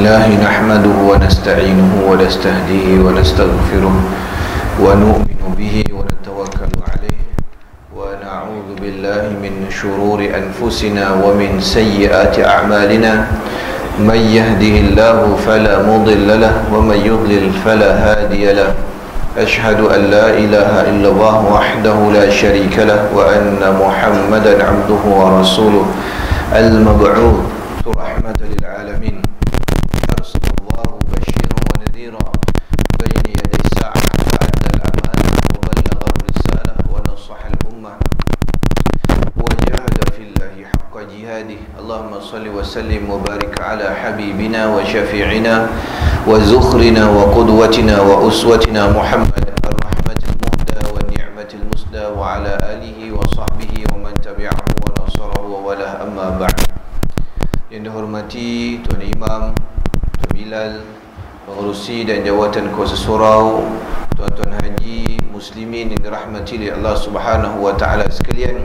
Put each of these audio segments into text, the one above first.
لله نحمده ونستعينه ونستهديه ونستغفره ونؤمن به ونتوكل عليه ونعوذ بالله من شرور أنفسنا ومن سيئات أعمالنا من يهده الله فلا مضل له ومن يضلل فلا هادي له أشهد أن لا إله إلا الله وحده لا شريك له وأن محمدا عبده ورسوله المبعوث رحمة للعالمين أرسل الله بشيرا ونذيرا بين يدي الساعة فأدى الأمانة وبلغ الرسالة ونصح الأمة وجاهد في الله حق جهاده اللهم صل وسلم وبارك على حبيبنا وشفيعنا وزخرنا وقدوتنا وأسوتنا محمد الرحمة المهدى والنعمة المسدى وعلى آله وصحبه ومن تبعه ونصره وله أما بعد. Yang dihormati Tuan Imam, Tuan Bilal, pengerusi dan jawatan kuasa surau, tuan-tuan haji, muslimin yang dirahmati oleh Allah Subhanahu wa taala sekalian.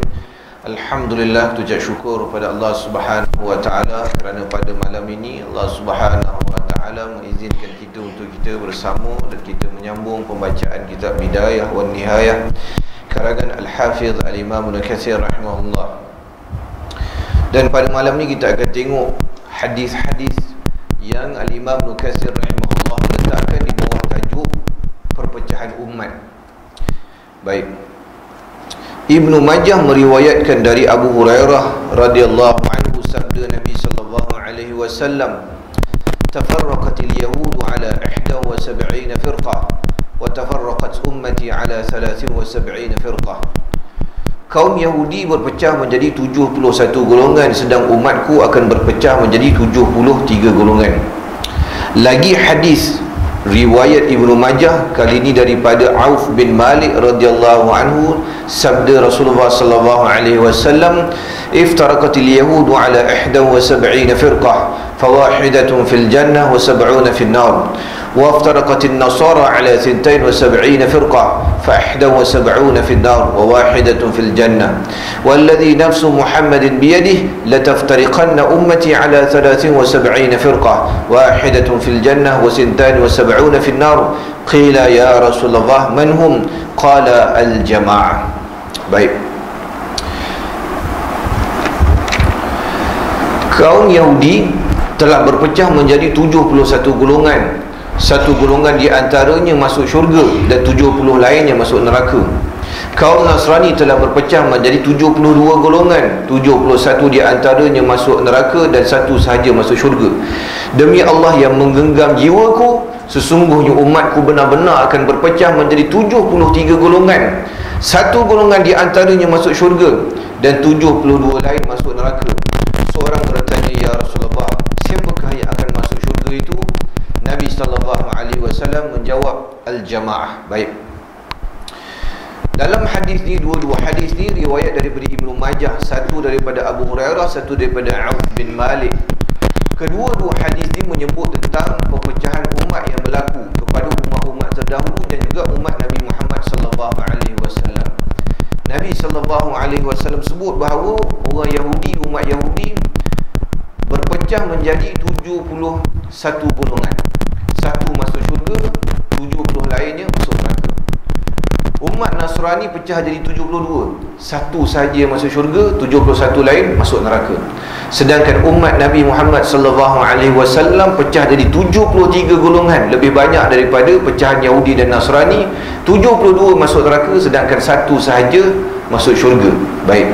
Alhamdulillah, tujuh syukur pada Allah Subhanahu wa taala kerana pada malam ini Allah Subhanahu wa taala mengizinkan kita untuk kita bersama dan kita menyambung pembacaan kitab Bidayah wan Nihayah karangan Al-Hafiz Al-Imam Ibnu Katsir rahimahullah. Dan pada malam ni kita akan tengok hadis-hadis yang Al-Imam Ibnu Katsir rahimahullah letakkan di bawah tajuk perpecahan umat. Baik. Ibnu Majah meriwayatkan dari Abu Hurairah radhiyallahu anhu sabda Nabi sallallahu alaihi wasallam, "Tafarraqatil yahudu ala 71 firqah wa tafarraqat ummati ala 73 firqah." Kaum Yahudi berpecah menjadi 71 golongan, sedang umatku akan berpecah menjadi 73 golongan. Lagi hadis riwayat Ibnu Majah, kali ini daripada Auf bin Malik radhiyallahu anhu, sabda Rasulullah sallallahu alaihi wasallam, "Iftaraqatil yahudu ala 71 firqah, fawahidatun fil jannah wa 70 fil nar. وافترقت النصارى على 72 فرقة ف71 في النار وواحدة في الجنة والذي نفس محمد بيده لتفترقن أمتي على 73 فرقة واحدة في الجنة و72 في النار قيل يا رسول الله من هم قال الجماعة." Baik, kaum Yahudi telah berpecah menjadi 71 golongan. Satu golongan di antaranya masuk syurga dan 70 lainnya masuk neraka. Kaum Nasrani telah berpecah menjadi 72 golongan. 71 di antaranya masuk neraka dan satu sahaja masuk syurga. Demi Allah yang menggenggam jiwaku, sesungguhnya umatku benar-benar akan berpecah menjadi 73 golongan. Satu golongan di antaranya masuk syurga dan 72 lain masuk neraka. Seorang bertanya, "Ya Rasulullah, siapakah yang akan masuk syurga itu?" Nabi sallallahu alaihi wasallam menjawab, "Al-jamaah." Baik. Dalam hadis ni, dua-dua hadis ni riwayat daripada Ibnu Majah, satu daripada Abu Hurairah, satu daripada Auf bin Malik. Kedua-dua hadis ni menyebut tentang perpecahan umat yang berlaku kepada umat-umat terdahulu dan juga umat Nabi Muhammad sallallahu alaihi wasallam. Nabi sallallahu alaihi wasallam sebut bahawa orang Yahudi, umat Yahudi berpecah menjadi 71 golongan. Satu masuk syurga, 70 lainnya masuk neraka. Umat Nasrani pecah jadi 72. Satu sahaja masuk syurga, 71 lain masuk neraka. Sedangkan umat Nabi Muhammad sallallahu alaihi wasallam pecah jadi 73 golongan, lebih banyak daripada pecahan Yahudi dan Nasrani. 72 masuk neraka sedangkan satu sahaja masuk syurga. Baik.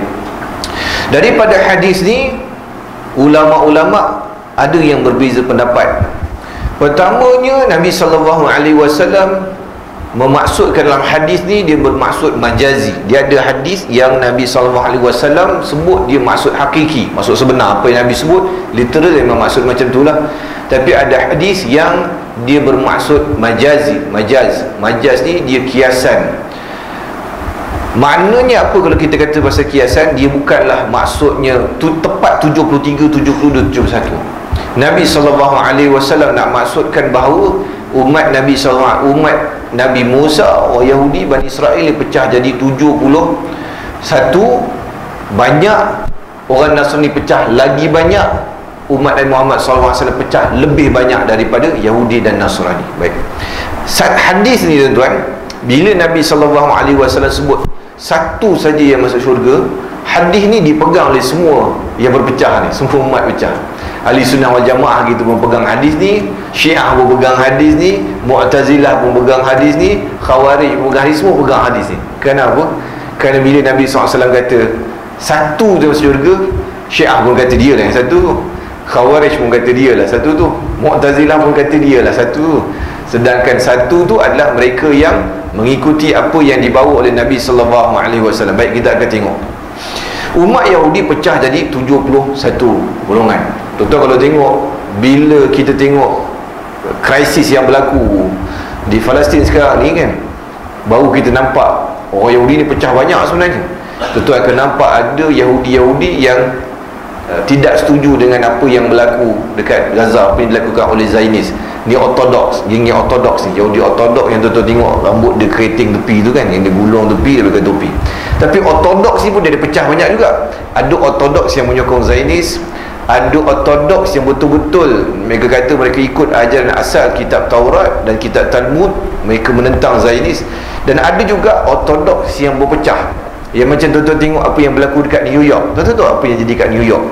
Daripada hadis ni, ulama-ulama ada yang berbeza pendapat. Pertamanya, Nabi sallallahu alaihi wasallam memaksudkan dalam hadis ni, dia bermaksud majazi. Dia ada hadis yang Nabi sallallahu alaihi wasallam sebut dia maksud hakiki, maksud sebenar. Apa yang Nabi sebut literal memang maksud macam itulah. Tapi ada hadis yang dia bermaksud majazi. Majaz ni dia kiasan. Maknanya apa kalau kita kata pasal kiasan? Dia bukanlah maksudnya tepat 73, 72, 71. Nabi SAW nak maksudkan bahawa umat Nabi SAW, umat Nabi Musa, orang Yahudi, Bani Israel pecah jadi 71. Banyak orang Nasrani pecah lagi banyak. umat Nabi Muhammad SAW pecah lebih banyak daripada Yahudi dan Nasrani. Baik, hadis ni tuan-tuan, bila Nabi SAW sebut satu saja yang masuk syurga, hadis ni dipegang oleh semua yang berpecah ni, semua umat pecah. Ahli Sunnah wal Jamaah gitu pun pegang hadis ni, Syiah pun pegang hadis ni, Mu'tazilah pun pegang hadis ni, Khawarij pun pegang hadis, semua pegang hadis ni. Kenapa? Kerana bila Nabi SAW kata satu tu masuk syurga, Syiah pun kata dia lah yang satu tu, Khawarij pun kata dia lah satu tu, Mu'tazilah pun kata dia lah satu tu. Sedangkan satu tu adalah mereka yang mengikuti apa yang dibawa oleh Nabi SAW. Baik, kita akan tengok umat Yahudi pecah jadi 71 golongan. Tuan-tuan kalau tengok, bila kita tengok krisis yang berlaku di Palestin sekarang ni kan, baru kita nampak orang Yahudi ni pecah banyak sebenarnya. Tuan-tuan akan nampak ada Yahudi-Yahudi yang tidak setuju dengan apa yang berlaku dekat Gaza, apa yang dilakukan oleh Zionis. Ni ortodoks, geng-geng ortodoks ni, Yahudi ortodoks yang tuan-tuan tengok rambut dia keriting tepi tu kan, yang dia gulung tepi, dia pakai topi. Tapi ortodoks ni pun dia ada pecah banyak juga. Ada ortodoks yang menyokong Zionis, ada ortodoks yang betul-betul mereka kata mereka ikut ajaran asal kitab Taurat dan kitab Talmud, mereka menentang Zionis. Dan ada juga ortodoks yang berpecah, yang macam tuan-tuan tengok apa yang berlaku dekat New York. Tuan-tuan tahu apa yang jadi kat New York?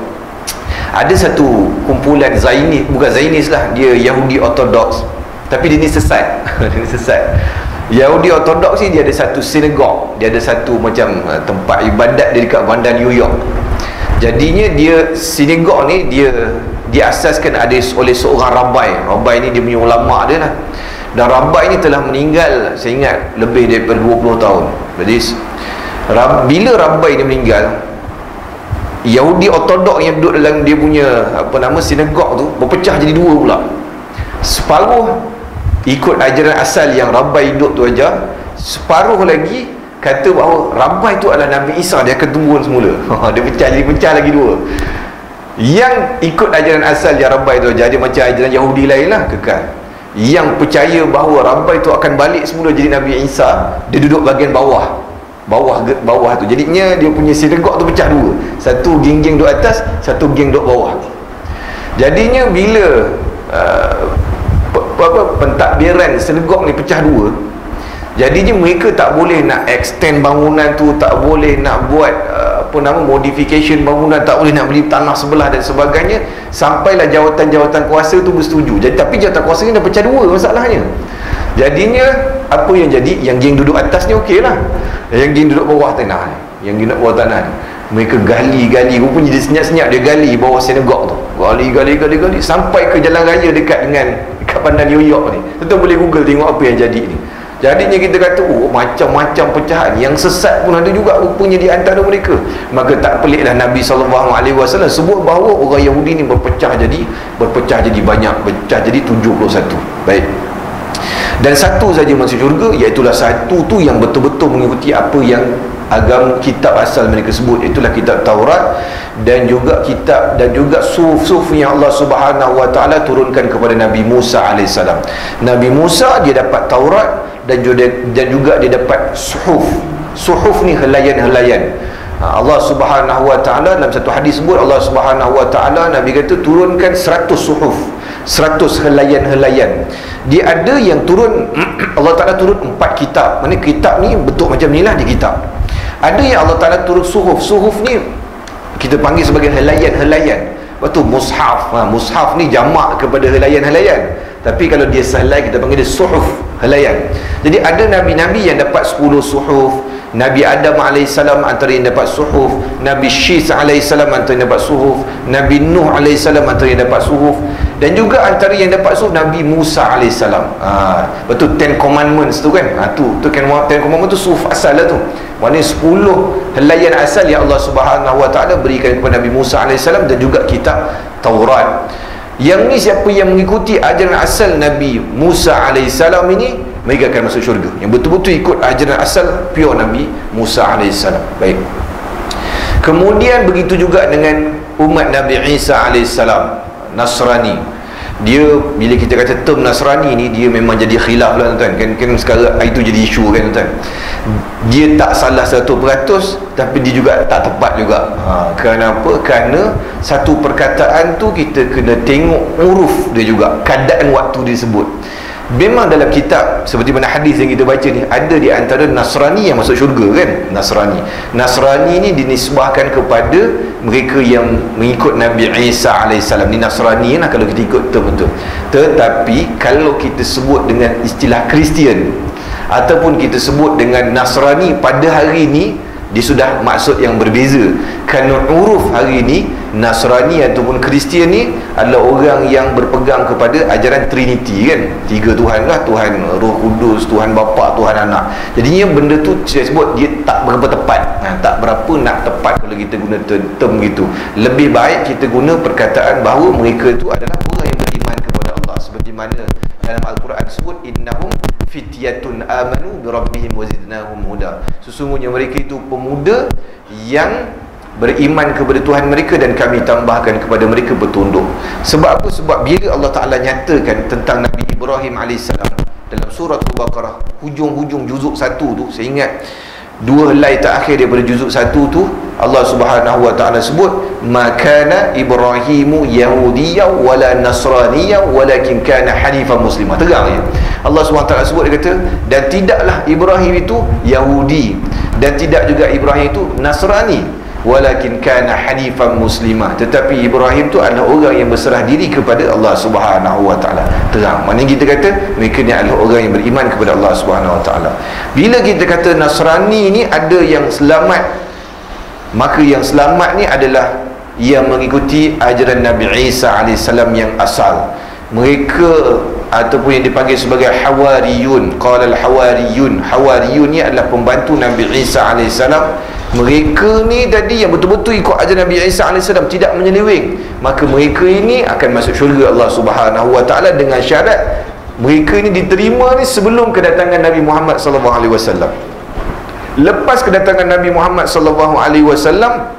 Ada satu kumpulan Zionis, bukan Zionis lah, dia Yahudi ortodoks, tapi dia ni sesat. Dia ni sesat. Yahudi ortodoks ni dia ada satu sinagog, dia ada satu macam tempat ibadat dia dekat bandar New York. Jadinya dia sinagog ni dia diasaskan ada oleh seorang rabai. Rabai ni dia punya ulama dia lah. Dan rabai ni telah meninggal, saya ingat lebih daripada 20 tahun. Jadi bila rabai ni meninggal, Yahudi ortodoks yang duduk dalam dia punya sinagog tu berpecah jadi dua pula. Separuh ikut ajaran asal yang rabai duduk tu aja, separuh lagi kata bahawa rabai tu adalah Nabi Isa, dia akan turun semula. Dia pecah lagi dua. Yang ikut ajaran asal yang rabai tu aja, dia macam ajaran Yahudi lain lah, kekal. Yang percaya bahawa rabai tu akan balik semula jadi Nabi Isa, dia duduk bahagian bawah tu. Jadinya dia punya sinagog tu pecah dua, satu geng-geng duduk atas, satu geng duduk bawah. Jadinya bila pentadbiran sinagog ni pecah dua, jadinya mereka tak boleh nak extend bangunan tu, tak boleh nak buat modification bangunan, tak boleh nak beli tanah sebelah dan sebagainya, sampailah jawatan-jawatan kuasa tu bersetuju. Jadi tapi jawatan kuasa ni dah pecah dua masalahnya. Jadinya apa yang jadi, yang geng duduk atas ni okey lah, yang geng duduk bawah tanah ni, yang geng duduk bawah tanah ni, mereka gali rupanya dia senyap-senyap, dia gali bawah sinagog tu, gali sampai ke jalan raya dekat bandar New York ni. Tuan boleh google tengok apa yang jadi ni. Jadinya kita kata macam-macam pecahan, yang sesat pun ada juga rupanya di antara mereka. Maka tak peliklah Nabi SAW sebut bahawa orang Yahudi ni berpecah jadi banyak, pecah jadi 71. Baik. Dan satu saja masuk syurga, iaitulah satu tu yang betul-betul mengikuti apa yang agama kitab asal mereka sebut, itulah kitab Taurat dan juga suhuf yang Allah Subhanahu wa taala turunkan kepada Nabi Musa alaihissalam. Nabi Musa dia dapat Taurat dan juga dia dapat suhuf ni helaian-helaian. Allah Subhanahu wa taala dalam satu hadis sebut, Allah Subhanahu wa taala, Nabi kata turunkan 100 suhuf, 100 helaian-helaian. Dia ada yang turun Allah Ta'ala turun 4 kitab. Mana kitab ni bentuk macam ni lah dia kitab. Ada yang Allah Ta'ala turun suhuf. Suhuf ni kita panggil sebagai helaian-helaian. Lepas tu mushaf. Mushaf ni jamak kepada helaian-helaian. Tapi kalau dia sehelai kita panggil dia suhuf, helaian. Jadi ada Nabi-Nabi yang dapat 10 suhuf. Nabi Adam AS antara yang dapat suhuf, Nabi Syis AS antara yang dapat suhuf, Nabi Nuh AS antara yang dapat suhuf, dan juga antara yang dapat suhuf Nabi Musa AS. Betul 10 Commandments tu kan, tu 10 Commandments tu suhuf asal lah tu. Maknanya 10 helaian asal yang Allah Subhanahu wa taala berikan kepada Nabi Musa AS dan juga kitab Taurat. Yang ni siapa yang mengikuti ajaran asal Nabi Musa AS ini, mereka akan masuk syurga. Yang betul-betul ikut ajaran asal pure Nabi Musa AS. Baik. Kemudian begitu juga dengan umat Nabi Isa AS, Nasrani. Dia bila kita kata term Nasrani ni, dia memang jadi khilaf lah tuan. Kan sekarang itu jadi isu kan tuan. Dia tak salah 100%, tapi dia juga tak tepat juga. Kenapa? Kerana satu perkataan tu kita kena tengok uruf dia juga, keadaan waktu dia sebut. Memang dalam kitab seperti mana hadis yang kita baca ni, ada di antara Nasrani yang masuk syurga kan. Nasrani ni dinisbahkan kepada mereka yang mengikut Nabi Isa AS. Ni Nasrani lah kalau kita ikut betul-betul. Tetapi kalau kita sebut dengan istilah Kristian ataupun kita sebut dengan Nasrani pada hari ni, dia sudah maksud yang berbeza. Kerana uruf hari ni Nasrani ataupun Kristian ni adalah orang yang berpegang kepada ajaran Trinity kan, 3 Tuhan lah, Tuhan Roh Kudus, Tuhan Bapa, Tuhan Anak. Jadinya benda tu saya sebut dia tak berapa tepat. Tak berapa nak tepat kalau kita guna term gitu. Lebih baik kita guna perkataan bahawa mereka itu adalah orang yang beriman kepada Allah, seperti mana dalam Al-Quran sebut innahum fityatun amanu bi rabbihim wa zidnahum huda. Sesungguhnya mereka itu pemuda yang beriman kepada Tuhan mereka dan kami tambahkan kepada mereka petunjuk. Sebab apa? Sebab bila Allah Ta'ala nyatakan tentang Nabi Ibrahim AS dalam surah Al-Baqarah, hujung-hujung juzuk 1 tu, saya ingat 2 helai terakhir daripada juzuk 1 tu, Allah Subhanahu wa Ta'ala sebut makana Ibrahimu Yahudiyya wala Nasraniyya walakin kana hanifan muslimah. Terang je Allah Subhanahu wa Ta'ala sebut, dia kata, dan tidaklah Ibrahim itu Yahudi dan tidak juga Ibrahim itu Nasrani, walakin kana hanifan muslimah, tetapi Ibrahim tu adalah orang yang berserah diri kepada Allah Subhanahu wa Ta'ala. Terang, maknanya kita kata mereka ni adalah orang yang beriman kepada Allah Subhanahu wa Ta'ala. Bila kita kata Nasrani ni ada yang selamat, maka yang selamat ni adalah yang mengikuti ajaran Nabi Isa AS yang asal. Mereka ataupun yang dipanggil sebagai Hawariyun, qala al-Hawariyun. Hawariyun ni adalah pembantu Nabi Isa AS. Mereka ni tadi yang betul-betul ikut ajaran Nabi Isa AS, tidak menyeleweng, maka mereka ini akan masuk syurga Allah Subhanahu wa Ta'ala dengan syarat mereka ini diterima ni sebelum kedatangan Nabi Muhammad SAW. Lepas kedatangan Nabi Muhammad SAW,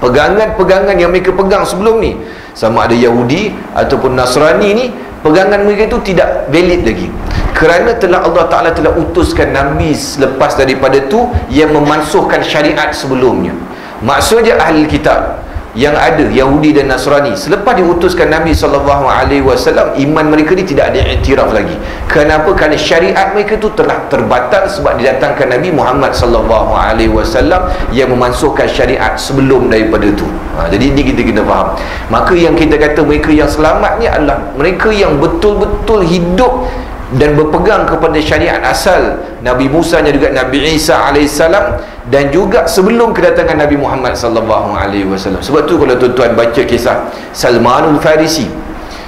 pegangan-pegangan yang mereka pegang sebelum ni, sama ada Yahudi ataupun Nasrani ni, pegangan mereka itu tidak valid lagi, kerana telah Allah Ta'ala telah utuskan Nabi selepas daripada tu yang memansuhkan syariat sebelumnya. Maksudnya ahli kitab yang ada Yahudi dan Nasrani, selepas diutuskan Nabi SAW, iman mereka ni tidak ada iktiraf lagi. Kenapa? Kerana syariat mereka tu telah terbatal sebab didatangkan Nabi Muhammad SAW yang memansuhkan syariat sebelum daripada tu. Jadi ini kita kena faham. Maka yang kita kata mereka yang selamat ni adalah mereka yang betul-betul hidup dan berpegang kepada syariat asal Nabi Musa dan juga Nabi Isa AS, dan juga sebelum kedatangan Nabi Muhammad SAW. Sebab tu kalau tuan-tuan baca kisah Salmanul Farisi,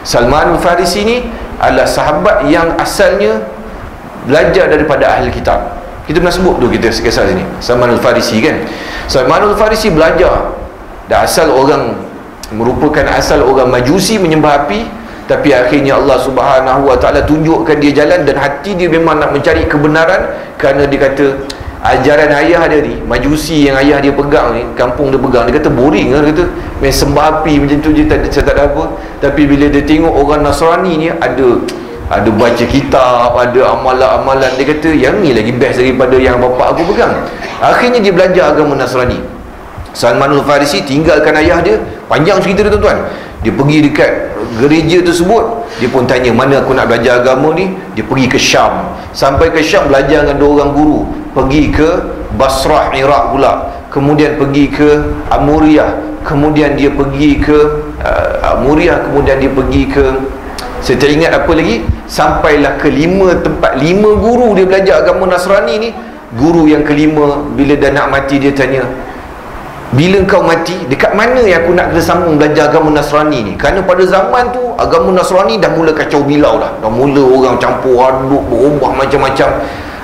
Salmanul Farisi ni adalah sahabat yang asalnya belajar daripada ahli kitab. Kita pernah sebut tu kita kisah sini, Salmanul Farisi kan. Salmanul Farisi belajar dan asal orang, merupakan asal orang Majusi, menyembah api. Tapi akhirnya Allah Subhanahu wa Ta'ala tunjukkan dia jalan, dan hati dia memang nak mencari kebenaran, kerana dia kata ajaran ayah dia ni, Majusi yang ayah dia pegang ni, kampung dia pegang, dia kata boring lah, dia kata main sembah api macam tu je, tak ada apa. Tapi bila dia tengok orang Nasrani ni ada baca kitab, ada amalan-amalan, dia kata yang ni lagi best daripada yang bapak aku pegang. Akhirnya dia belajar agama Nasrani. Salmanul Farisi tinggalkan ayah dia, panjang cerita dia tuan-tuan. Dia pergi dekat gereja tersebut, dia pun tanya mana aku nak belajar agama ni. Dia pergi ke Syam, sampai ke Syam belajar dengan 2 orang guru, pergi ke Basrah Iraq pula, kemudian pergi ke Amuriyah, kemudian dia pergi ke Amuriyah, kemudian dia pergi ke, saya tak ingat apa lagi, sampailah ke 5 tempat. 5 guru dia belajar agama Nasrani ni. Guru yang kelima bila dah nak mati, dia tanya, bila kau mati, dekat mana yang aku nak kena sambung belajar agama Nasrani ni? Kerana pada zaman tu agama Nasrani dah mula kacau bilau dah, dah mula orang campur aduk, berubah macam-macam.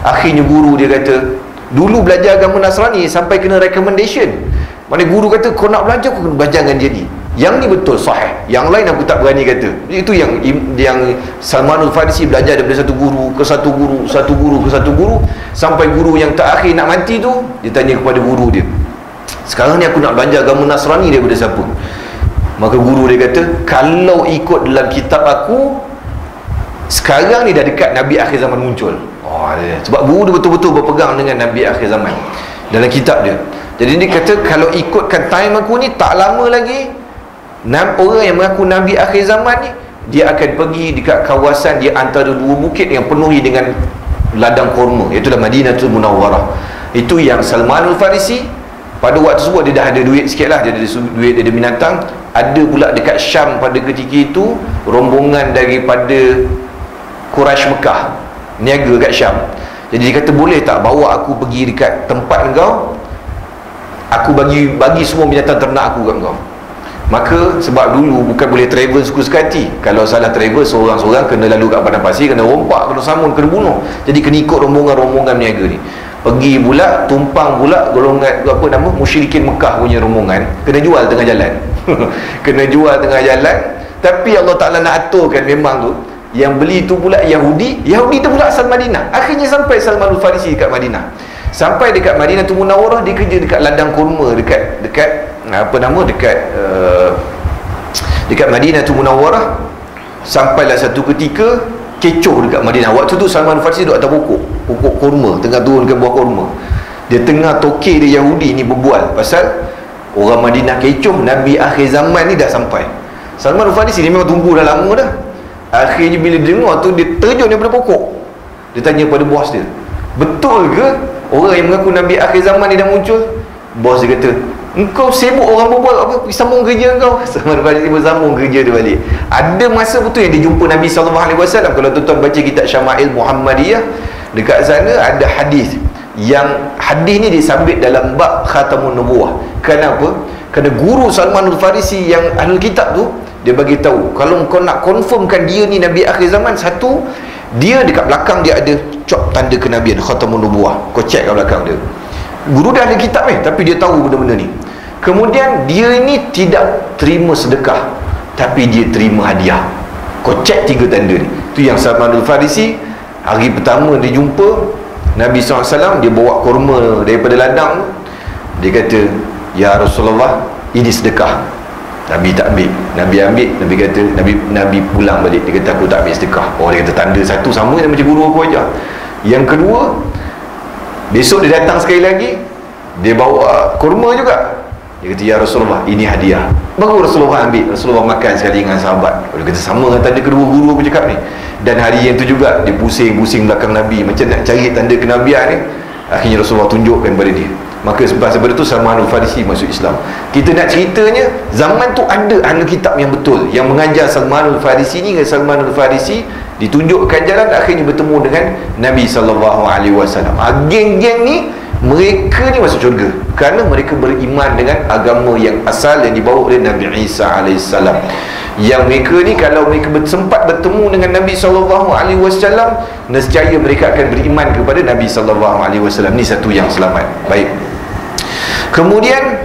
Akhirnya guru dia kata, dulu belajar agama Nasrani sampai kena recommendation. Mana guru kata, kau nak belajar, kau kena belajar dengan dia ni, yang ni betul sahih, yang lain aku tak berani kata. Itu yang Salmanul Farisi belajar daripada satu guru ke satu guru, satu guru ke satu guru, sampai guru yang terakhir nak mati tu, dia tanya kepada guru dia, sekarang ni aku nak belajar agama Nasrani daripada siapa? Maka guru dia kata, kalau ikut dalam kitab aku, sekarang ni dah dekat Nabi akhir zaman muncul. Sebab guru dia betul-betul berpegang dengan Nabi akhir zaman dalam kitab dia. Jadi dia kata, kalau ikutkan time aku ni, tak lama lagi orang yang mengaku Nabi akhir zaman ni, dia akan pergi dekat kawasan di antara dua bukit yang penuhi dengan ladang kurma, iaitu dalam Madinatul Munawwarah. Itu yang Salman Al-Farisi pada waktu tersebut dia dah ada duit sikit lah, dia ada duit, dia ada binatang. Ada pula dekat Syam pada ketika itu rombongan daripada Quraisy Mekah niaga kat Syam. Jadi dia kata, boleh tak bawa aku pergi dekat tempat engkau, aku bagi semua binatang ternak aku kat engkau. Maka sebab dulu bukan boleh travel suka-suka hati. Kalau salah travel seorang-seorang, kena lalu kat padang pasir, kena rompak, kena samun, kena bunuh. Jadi kena ikut rombongan-rombongan niaga ni. Pergi pula, tumpang pula golongan musyrikin Mekah punya rombongan, kena jual tengah jalan. Kena jual tengah jalan. Tapi Allah Ta'ala nak aturkan memang tu, yang beli tu pula Yahudi tu pula asal Madinah. Akhirnya sampai Salman Al-Farisi dekat Madinah. Sampai dekat Madinah tu Munawwarah, dia kerja dekat ladang kurma dekat Madinah tu Munawwarah. Sampailah satu ketika kecoh dekat Madinah. Waktu tu Salman Al-Farisi duduk atas pokok kurma, tengah turunkan buah kurma. Dia tengah tokek dia Yahudi ni berbual pasal orang Madinah kecoh, Nabi akhir zaman ni dah sampai. Salman Al-Farisi ni memang tunggu dah lama dah. Akhirnya bila dia dengar tu, dia terjun daripada pokok. Dia tanya pada bos dia, betul ke orang yang mengaku Nabi akhir zaman ni dah muncul? Bos dia kata, engkau sibuk orang berbual apa, pergi sambung kerja kau. Salman Al-Farisi bersambung kerja dia balik. Ada masa betul yang dia jumpa Nabi SAW. Kalau tuan-tuan baca kitab Syama'il Muhammadiyah, dekat sana ada hadis, yang hadis ni disambit dalam bab Khatamun Nubuwah. Kenapa? Kerana guru Salman Al-Farisi yang ahli kitab tu, dia bagi tahu, kalau kau nak confirmkan dia ni Nabi akhir zaman, satu, dia dekat belakang dia ada cop tanda kenabian Khatamun Nubuwah. Kau check kat belakang dia. Guru dah ada kitab ni, tapi dia tahu benda-benda ni. Kemudian dia ni tidak terima sedekah, tapi dia terima hadiah. Kau check 3 tanda ni. Tu yang Salman Al-Farisi hari pertama dia jumpa Nabi SAW, dia bawa kurma daripada ladang. Dia kata, ya Rasulullah, ini sedekah. Nabi tak ambil. Nabi ambil, Nabi kata, Nabi pulang balik. Dia kata, aku tak ambil sedekah. Oh, dia kata, tanda satu sama macam guru aku aja. Yang kedua, besok dia datang sekali lagi, dia bawa kurma juga. Dia kata, ya Rasulullah, ini hadiah. Baru Rasulullah ambil. Rasulullah makan sekali dengan sahabat. Dia kata, sama dengan tanda kedua guru aku cakap ni. Dan hari yang tu juga, dia pusing-pusing belakang Nabi, macam nak cari tanda kenabian ni. Akhirnya Rasulullah tunjukkan kepada dia. Maka sebab itu Salman Al-Farisi masuk Islam. Kita nak ceritanya, zaman tu ada ahli kitab yang betul, yang mengajar Salman Al-Farisi ni. Salman Al-Farisi ditunjukkan jalan, akhirnya bertemu dengan Nabi SAW. Geng-geng ni, mereka ni masuk syurga kerana mereka beriman dengan agama yang asal yang dibawa oleh Nabi Isa AS. Yang mereka ni, kalau mereka sempat bertemu dengan Nabi SAW, nescaya mereka akan beriman kepada Nabi SAW. Ni satu yang selamat. Baik. Kemudian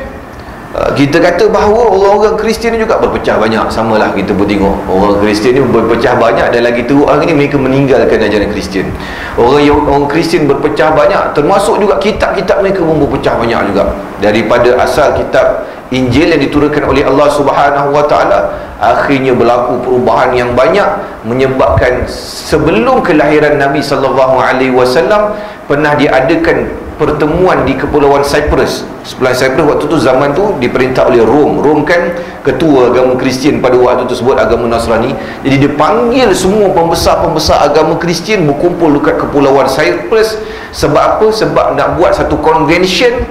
kita kata bahawa orang-orang Kristian juga berpecah banyak. Samalah kita pun tengok orang Kristian ni berpecah banyak, dan lagi teruk hari ni mereka meninggalkan ajaran Kristian. Orang Kristian berpecah banyak, termasuk juga kitab-kitab mereka pun berpecah banyak juga. Daripada asal kitab Injil yang diturunkan oleh Allah Subhanahu Wa Taala, akhirnya berlaku perubahan yang banyak, menyebabkan sebelum kelahiran Nabi SAW pernah diadakan pertemuan di Kepulauan Cyprus. Kepulauan Cyprus waktu tu, zaman tu diperintah oleh Rom. Rom kan ketua agama Kristian pada waktu tersebut, agama Nasrani. Jadi dia panggil semua pembesar-pembesar agama Kristian berkumpul dekat Kepulauan Cyprus. Sebab apa? Sebab nak buat satu convention,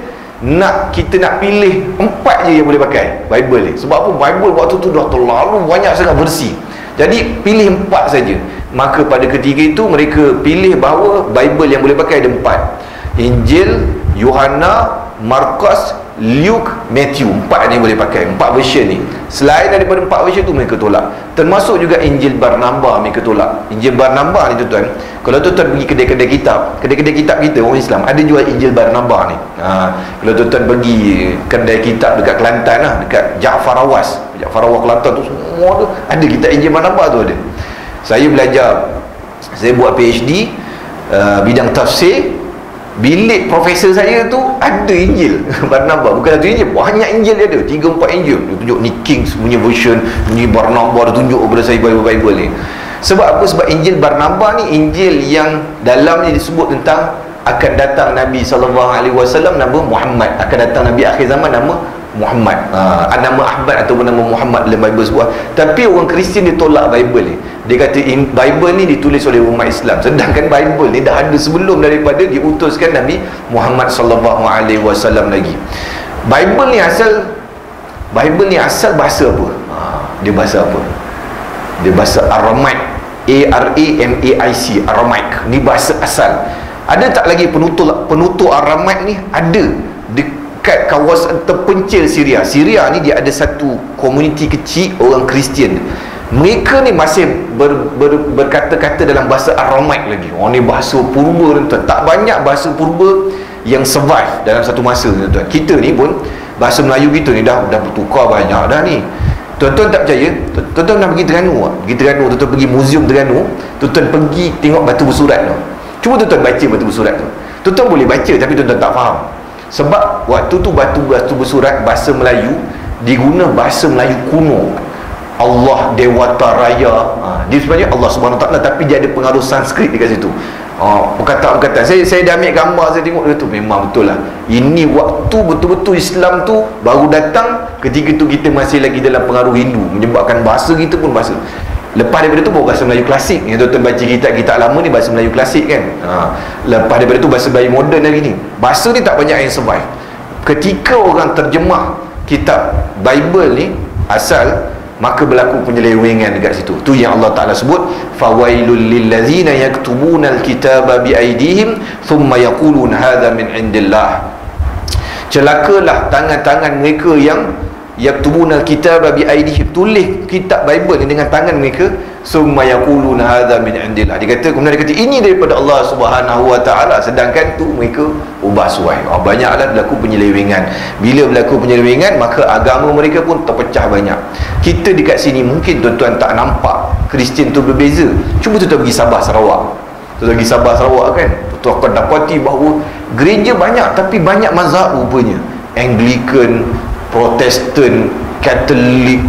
kita nak pilih 4 je yang boleh pakai Bible ni. Sebab apa? Bible waktu tu dah terlalu banyak sangat versi. Jadi pilih 4 saja. Maka pada ketika itu mereka pilih bahawa Bible yang boleh pakai ada 4. Injil, Yohana, Markus, Luke, Matthew. 4 ni boleh pakai, 4 version ni. Selain daripada 4 version tu mereka tolak. Termasuk juga Injil Barnabas mereka tolak. Injil Barnabas ni tuan-tuan, kalau tuan-tuan pergi kedai-kedai kitab kita orang Islam, ada jual Injil Barnabas ni. Kalau tuan-tuan pergi kedai kitab dekat Kelantan lah, dekat Jaafar Awas Kelantan tu, semua tu ada kitab Injil Barnabas tu ada. Saya belajar, saya buat PhD bidang tafsir Bilik profesor saya tu ada Injil Barnabas, bukan satu Injil, banyak Injil dia ada, 3-4 Injil. Dia tunjuk ni Kings punya version, ni Barnabas dia tunjuk kepada saya Bible ni. Sebab apa? Sebab Injil Barnabas ni Injil yang dalamnya disebut tentang akan datang Nabi SAW, nama Muhammad, akan datang Nabi akhir zaman, nama Muhammad. Nama Ahmad ataupun nama Muhammad dalam Bible sebut. Tapi orang Kristian dia tolak Bible ni. Dia kata Bible ni ditulis oleh umat Islam, sedangkan Bible ni dah ada sebelum daripada diutuskan Nabi Muhammad SAW lagi. Bible ni asal bahasa apa? Dia bahasa apa? Dia bahasa Aramaic, Aramaic, Aramaic. Ni bahasa asal. Ada tak lagi penutur Aramaic ni? Ada dekat kawasan terpencil Syria. Syria ni dia ada satu komuniti kecil orang Kristian. Mereka ni masih berkata-kata dalam bahasa Aramaic lagi. Ni bahasa purba, tuan. Tak banyak bahasa purba yang survive dalam satu masa, tuan. Kita ni pun bahasa Melayu kita ni dah bertukar banyak dah ni. Tuan-tuan tak percaya? Tuan-tuan pernah pergi Terengganu tak? Pergi Terengganu, tuan-tuan pergi muzium Terengganu, tuan-tuan pergi tengok batu bersurat tu. Cuba tuan-tuan baca batu bersurat tu. Tuan-tuan boleh baca tapi tuan-tuan tak faham. Sebab waktu tu batu bersurat bahasa Melayu diguna bahasa Melayu kuno. Allah Dewata Raya, dia sebenarnya Allah Subhanahu Taala, tapi dia ada pengaruh Sanskrit dekat situ. Perkataan-perkataan saya dah ambil gambar, saya tengok dia tu, memang betul lah. Ini waktu betul-betul Islam tu baru datang. Ketika tu kita masih lagi dalam pengaruh Hindu, menyebabkan bahasa kita pun bahasa. Lepas daripada tu baru bahasa Melayu klasik. Yang tuan-tuan baca kitab-kitab lama ni bahasa Melayu klasik kan. Lepas daripada tu bahasa Melayu moden hari ni. Bahasa ni tak banyak yang survive. Ketika orang terjemah kitab Bible ni asal, maka berlaku penyelewengan dekat situ. Tu yang Allah Ta'ala sebut, fawailul lillazina yaktubuna alkitaba biaidihim thumma yaqulun hadha min indillah. Celakalah tangan-tangan mereka yang yaktubuna alkitaba biaidihim, tulis kitab Bible ni dengan tangan mereka, thumma yaqulun hadha min indillah. Dia kata, kemudian dia kata ini daripada Allah Subhanahu Wa Ta'ala, sedangkan tu mereka ubah suai. Banyaklah berlaku penyelewengan. Bila berlaku penyelewengan, maka agama mereka pun terpecah banyak. Kita dekat sini mungkin tuan-tuan tak nampak Kristian tu berbeza. Cuba tuan-tuan pergi Sabah Sarawak. Tuan-tuan pergi Sabah Sarawak kan, tuan-tuan akan dapati bahawa gereja banyak, tapi banyak mazhab rupanya. Anglican, Protestan, Katolik,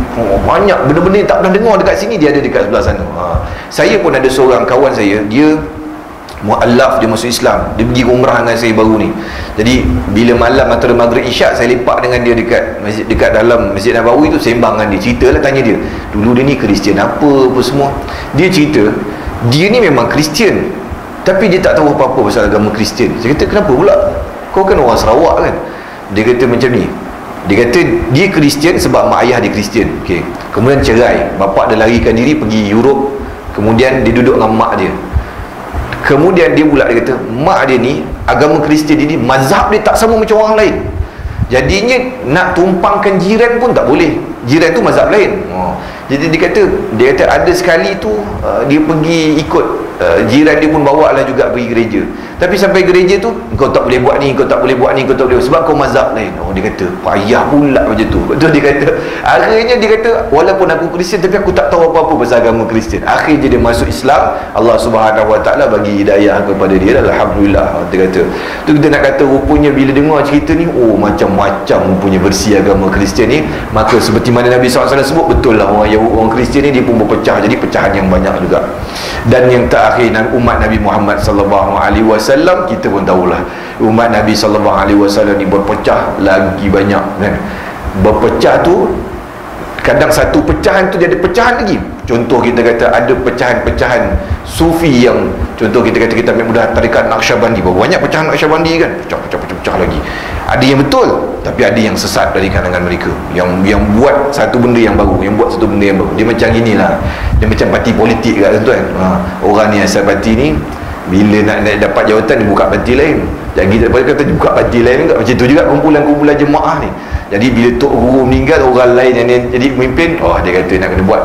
banyak benda-benda yang tak pernah dengar dekat sini, dia ada dekat sebelah sana. Saya pun ada seorang kawan saya, dia mu'allaf, dia masuk Islam, dia pergi umrah dengan saya baru ni. Jadi bila malam antara maghrib isyak, saya lepak dengan dia dekat masjid, dekat dalam Masjid Nabawi tu, sembang dengan dia, ceritalah, tanya dia dulu dia ni Kristian apa semua. Dia cerita dia ni memang Kristian, tapi dia tak tahu apa-apa pasal agama Kristian. Saya kata, kenapa pula? Kau kan orang Sarawak kan? Dia kata macam ni, dia kata dia Kristian sebab mak ayah dia Kristian. Okay. Kemudian cerai, bapak dia larikan diri pergi Europe, kemudian dia duduk dengan mak dia. Kemudian dia pula, dia kata mak dia ni agama Kristian ini, mazhab dia tak sama macam orang lain. Jadinya nak tumpangkan jiran pun tak boleh, jiran tu mazhab lain. Jadi dia kata ada sekali tu dia pergi ikut jiran dia pun bawa lah juga pergi gereja. Tapi sampai gereja tu, kau tak boleh buat ni, kau tak boleh buat ni, kau tak boleh, sebab kau mazhab lain. Dia kata payah pula macam tu. Betul, dia kata akhirnya dia kata walaupun aku Kristian tapi aku tak tahu apa-apa pasal agama Kristian. Akhirnya dia masuk Islam, Allah Subhanahu Wa Ta'ala bagi hidayah kepada dia. Alhamdulillah. Dia kata tu, kita nak kata rupanya bila dengar cerita ni, macam-macam rupanya bersih agama Kristian ni. Maka seperti mana Nabi SAW sebut, betul lah orang Kristian ni dia pun berpecah, jadi pecahan yang banyak juga. Dan yang terakhir, umat Nabi Muhammad SAW, kita pun tahulah umat Nabi SAW ni berpecah lagi banyak kan. Berpecah tu kadang satu pecahan tu dia ada pecahan lagi. Contoh kita kata ada pecahan-pecahan Sufi yang, contoh kita kata kita ambil mudah tarikat Naqsyabandi, banyak pecahan Naqsyabandi kan, pecah lagi. Ada yang betul tapi ada yang sesat dari kalangan mereka, yang buat satu benda yang baru, dia macam inilah, dia macam parti politik kat tuan. Orang ni asal parti ni, bila nak dapat jawatan dia buka parti lain. Jadi kita kata dia buka parti lain juga. Macam tu juga kumpulan-kumpulan jemaah ni. Jadi bila Tok Guru meninggal, orang lain yang jadi pemimpin, dia kata nak kena buat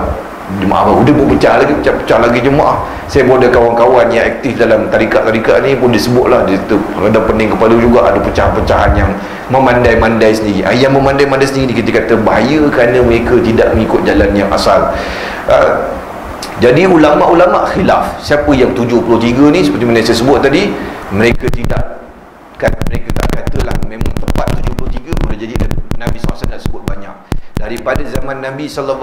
jemaah baru. Dia pun pecah lagi jemaah. Saya pun ada kawan-kawan yang aktif dalam tarikat-tarikat ni pun disebutlah, dia tu ada pening kepala juga, ada pecahan-pecahan yang memandai-mandai sendiri. Yang memandai-mandai sendiri kita kata bahaya kerana mereka tidak mengikut jalan yang asal. Jadi ulama-ulama khilaf siapa yang 73 ni, seperti mana saya sebut tadi, mereka tidak kan mereka katalah memang tepat 73 boleh jadi Nabi SAW nak sebut banyak. Daripada zaman Nabi SAW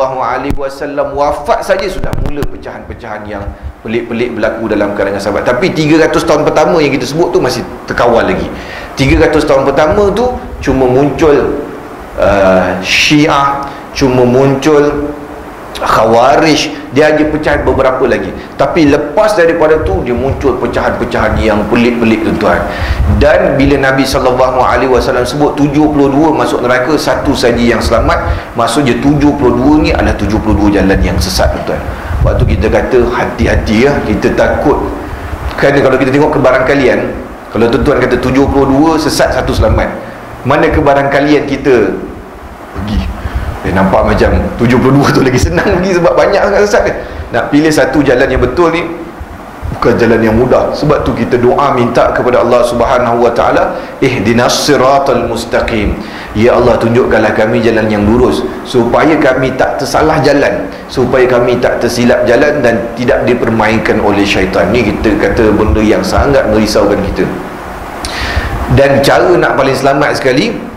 wafat saja sudah mula pecahan-pecahan yang pelik-pelik berlaku dalam kalangan sahabat. Tapi 300 tahun pertama yang kita sebut tu masih terkawal lagi. 300 tahun pertama tu cuma muncul Syiah, cuma muncul Khawarij, dia hanya pecah beberapa lagi. Tapi lepas daripada tu dia muncul pecahan-pecahan yang pelik-pelik, tuan-tuan. Dan bila Nabi SAW sebut 72 masuk neraka, satu saja yang selamat, maksudnya 72 ni adalah 72 jalan yang sesat, tuan-tuan. Waktu kita kata hati-hati ya, kita takut. Kerana kalau kita tengok kebarangkalian, kalau tuan-tuan kata 72 sesat, satu selamat, mana kebarangkalian kita pergi? Nampak macam 72 tu lagi senang pergi sebab banyak sangat sesat kan. Nak pilih satu jalan yang betul ni bukan jalan yang mudah. Sebab tu kita doa minta kepada Allah Subhanahu wa taala, ihdinas siratal mustaqim. Ya Allah, tunjukkanlah kami jalan yang lurus supaya kami tak tersalah jalan, supaya kami tak tersilap jalan dan tidak dipermainkan oleh syaitan. Ni kita kata benda yang sangat merisaukan kita. Dan cara nak paling selamat sekali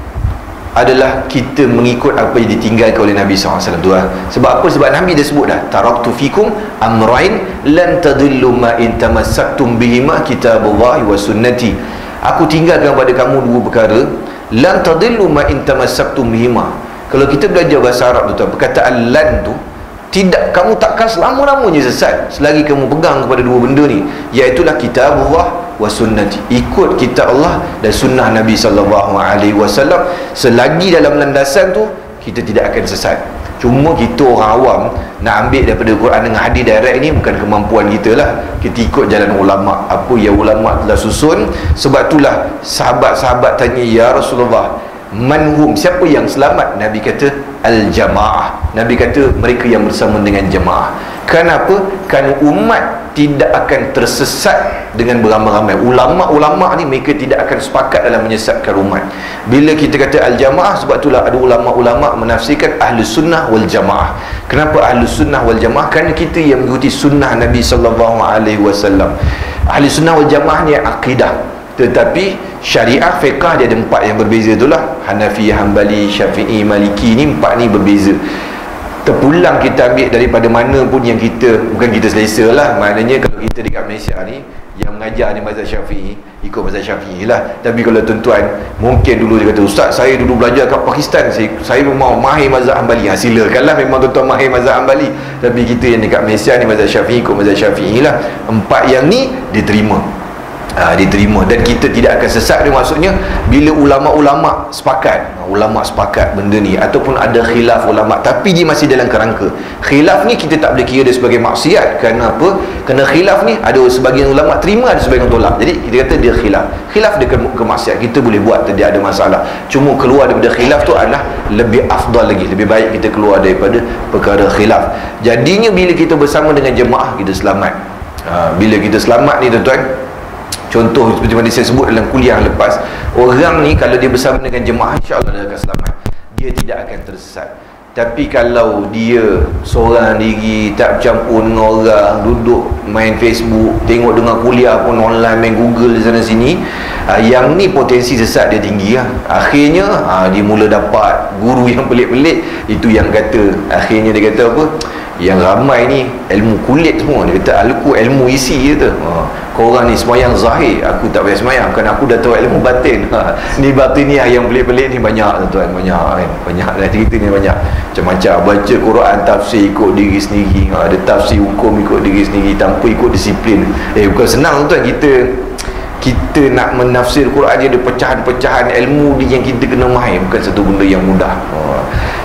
adalah kita mengikut apa yang ditinggalkan oleh Nabi SAW tu. Sebab apa? Sebab Nabi dah sebut dah, taraktu fikum amrain lan tadillu ma in tamassaktum bihima kitabullahi wa sunnati. Aku tinggalkan pada kamu dua perkara, lan tadillu ma in tamassaktum bihima. Kalau kita belajar bahasa Arab tu, perkataan lan tu, tidak, kamu takkan selama-lamanya sesat selagi kamu pegang kepada dua benda ni, iaitulah kitabullah wa sunnati. Ikut kitab Allah dan sunnah Nabi SAW. Selagi dalam landasan tu, kita tidak akan sesat. Cuma kita orang awam nak ambil daripada Quran dengan hadis direct ni bukan kemampuan kita lah. Kita ikut jalan ulama, apa yang ulama telah susun. Sebab itulah sahabat-sahabat tanya, ya Rasulullah, manhum, siapa yang selamat? Nabi kata al-jamaah. Nabi kata mereka yang bersama dengan jamaah. Kenapa? Kerana umat tidak akan tersesat dengan beramai-ramai. Ulama-ulama ni mereka tidak akan sepakat dalam menyesatkan umat. Bila kita kata al-jamaah, sebab itulah ada ulama-ulama menafsirkan ahlus sunnah wal jamaah. Kenapa ahlus sunnah wal jamaah? Kerana kita yang mengikuti sunnah Nabi SAW. Ahlus sunnah wal jamaah ni akidah, tetapi syariah, fiqah dia ada empat yang berbeza itulah. Hanafi, Hanbali, Syafi'i, Maliki, ni empat ni berbeza. Terpulang kita ambil daripada mana pun yang kita, bukan kita selesa lah. Maknanya kalau kita dekat Malaysia ni, yang mengajar ni mazhab Syafi'i, ikut mazhab Syafi'i lah. Tapi kalau tuan-tuan mungkin dulu dia kata, ustaz saya dulu belajar kat Pakistan, saya mau mahir mazhab Hanbali, silakanlah, memang tuan-tuan mahir mazhab Hanbali. Tapi kita yang dekat Malaysia ni mazhab Syafi'i, ikut mazhab Syafi'i lah. Empat yang ni diterima, diterima, dan kita tidak akan sesat. Dia maksudnya bila ulama-ulama sepakat benda ni, ataupun ada khilaf ulama tapi dia masih dalam kerangka. Khilaf ni kita tak boleh kira dia sebagai maksiat. Kerana apa? Kerana khilaf ni ada sebagian ulama terima, ada sebagian tolak. Jadi kita kata dia khilaf dia ke maksiat, kita boleh buat, tidak ada masalah. Cuma keluar daripada khilaf tu adalah lebih afdal lagi, lebih baik kita keluar daripada perkara khilaf. Jadinya bila kita bersama dengan jemaah, kita selamat. Bila kita selamat ni tuan-tuan, contoh seperti mana saya sebut dalam kuliah lepas, orang ni kalau dia bersama dengan jemaah, insya-Allah dia akan selamat, dia tidak akan tersesat. Tapi kalau dia seorang diri, tak bercampur dengan orang, duduk main Facebook, tengok dengar kuliah pun online, main Google di sana sini, yang ni potensi sesat dia tinggi lah. Akhirnya dia mula dapat guru yang pelik-pelik. Itu yang kata, akhirnya dia kata apa, yang ramai ni ilmu kulit semua. Dia kata aku ilmu isi je tu. Korang ni semayang zahir, aku tak payah semayang kerana aku dah tahu ilmu batin. Ni batiniah yang pelik-pelik ni banyak tuan, banyak kan. Banyak dah cerita ni, banyak macam-macam. Baca Quran tafsir ikut diri sendiri, ada tafsir hukum ikut diri sendiri tanpa ikut disiplin. Bukan senang tuan, kita nak menafsir Quran dia ada pecahan-pecahan ilmu dia yang kita kena mahir, bukan satu benda yang mudah.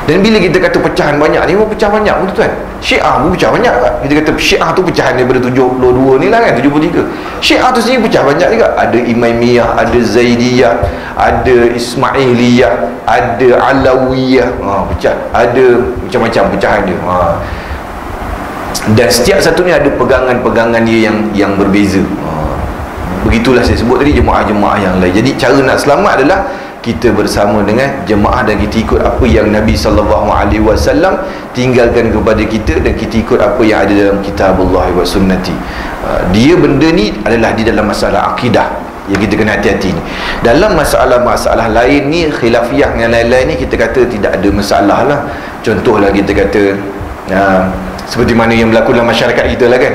Dan bila kita kata pecahan banyak ni, pecah banyak pun tuan. Syiah pun pecah banyak kan. Kita kata Syiah tu pecahan daripada 72 ni lah kan, 73. Syiah tu sendiri pecah banyak juga. Ada Imamiyah, ada Zaidiyah, ada Ismailiyah, ada Alawiyah, pecah. Ada macam-macam pecahan dia. Dan setiap satu ni ada pegangan-pegangan dia yang berbeza. Begitulah saya sebut tadi, jemaah-jemaah yang lain. Jadi cara nak selamat adalah kita bersama dengan jemaah dan kita ikut apa yang Nabi SAW tinggalkan kepada kita, dan kita ikut apa yang ada dalam kitabullah wa sunnati. Dia benda ni adalah di dalam masalah akidah. yang kita kena hati-hati ni. Dalam masalah-masalah lain ni, khilafiyah yang lain-lain ni, kita kata tidak ada masalah lah. Contohlah kita kata seperti mana yang berlaku dalam masyarakat kita lah kan,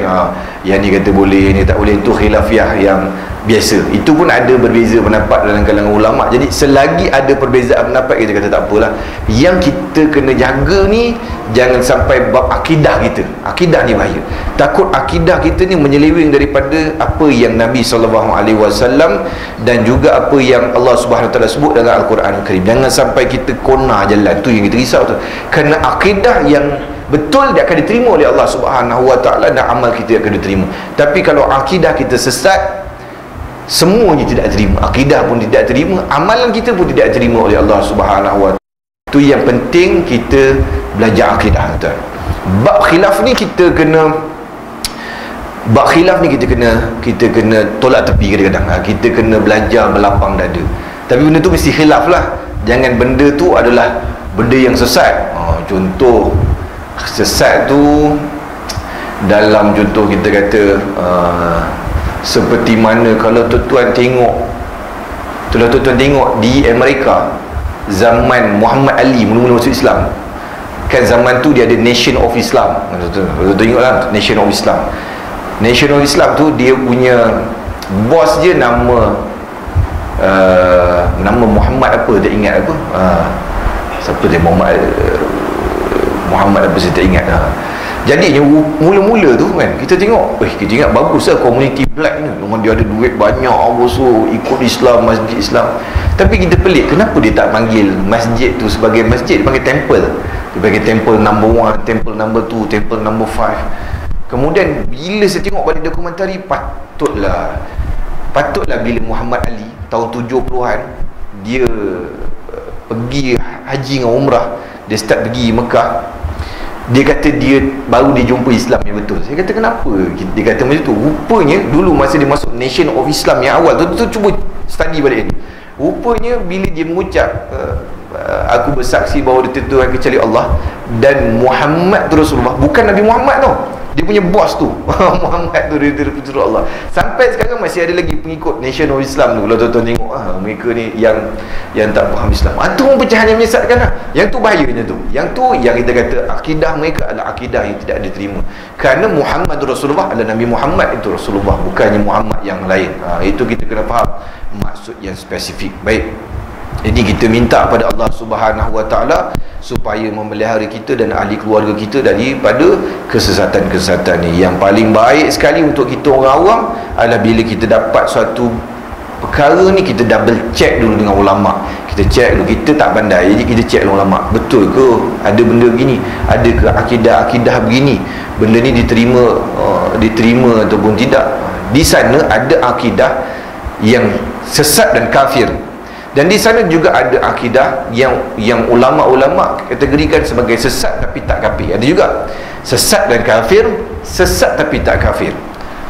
yang ni kata boleh, ni tak boleh, itu khilafiyah yang biasa. Itu pun ada berbeza pendapat dalam kalangan ulama'. Jadi selagi ada perbezaan pendapat, kita kata tak apalah. Yang kita kena jaga ni, jangan sampai bab akidah kita. Akidah ni bahaya. Takut akidah kita ni menyeleweng daripada apa yang Nabi SAW dan juga apa yang Allah SWT sebut dalam Al-Quran Al-Karim. Jangan sampai kita kona jalan. Tu yang kita risau tu. Kerana akidah yang betul dia akan diterima oleh Allah SWT, dan amal kita akan diterima. Tapi kalau akidah kita sesat, semuanya tidak terima. Akidah pun tidak terima, amalan kita pun tidak terima oleh Allah SWT. Itu yang penting, kita belajar akidah. Bab khilaf ni kita kena kita kena tolak tepi kadang-kadang. Kita kena belajar melapang dada. Tapi benda tu mesti khilaf lah. Jangan benda tu adalah benda yang sesat. Contoh sesat tu dalam contoh kita kata seperti mana kalau tuan-tuan tengok di Amerika zaman Muhammad Ali mula-mula masuk Islam, kan zaman tu dia ada Nation of Islam. Tuan-tuan tengoklah Nation of Islam. Nation of Islam tu dia punya bos je nama Muhammad apa, tak ingat apa, siapa dia, Muhammad apa saya tak ingat. Jadi mula-mula tu kan kita tengok, kita ingat bagus lah komuniti black ni, memang dia ada duit banyak, so ikut Islam, masjid Islam. Tapi kita pelik, kenapa dia tak panggil masjid tu sebagai masjid, dia panggil temple. Dia panggil temple number 1, temple number 2, temple number 5. Kemudian bila saya tengok balik dokumentari, patutlah bila Muhammad Ali tahun 70-an dia pergi haji dengan umrah, dia start pergi Mekah, dia kata dia baru dia jumpa Islam yang betul. Saya kata kenapa dia kata macam tu? Rupanya dulu masa dia masuk Nation of Islam yang awal tu cuba study balik ni. Rupanya bila dia mengucap aku bersaksi bahawa dia Tuhan kecuali Allah dan Muhammad tu Rasulullah, bukan Nabi Muhammad tu, dia punya bos tu Muhammad tu dia Rasulullah. Sampai sekarang masih ada lagi pengikut Nation of Islam tu. Kalau tuan-tuan tengok mereka ni yang tak faham Islam, itu pun pecahan yang menyesatkan lah. Yang tu bahayanya tu. Yang tu yang kita kata akidah mereka adalah akidah yang tidak diterima. Kerana Muhammad Rasulullah adalah Nabi Muhammad itu Rasulullah, bukannya Muhammad yang lain. Itu kita kena faham maksud yang spesifik. Baik, jadi kita minta pada Allah Subhanahu Wa Taala supaya memelihara kita dan ahli keluarga kita daripada kesesatan-kesesatan ni. Yang paling baik sekali untuk kita orang awam adalah bila kita dapat suatu perkara ni, kita double check dulu dengan ulama. Kita check dulu, kita tak pandai, jadi kita check dengan ulama, betul ke ada benda begini, ada ke akidah begini, benda ni diterima ataupun tidak. Di sana ada akidah yang sesat dan kafir, dan di sana juga ada akidah yang ulama-ulama kategorikan sebagai sesat tapi tak kafir. Ada juga sesat dan kafir, sesat tapi tak kafir.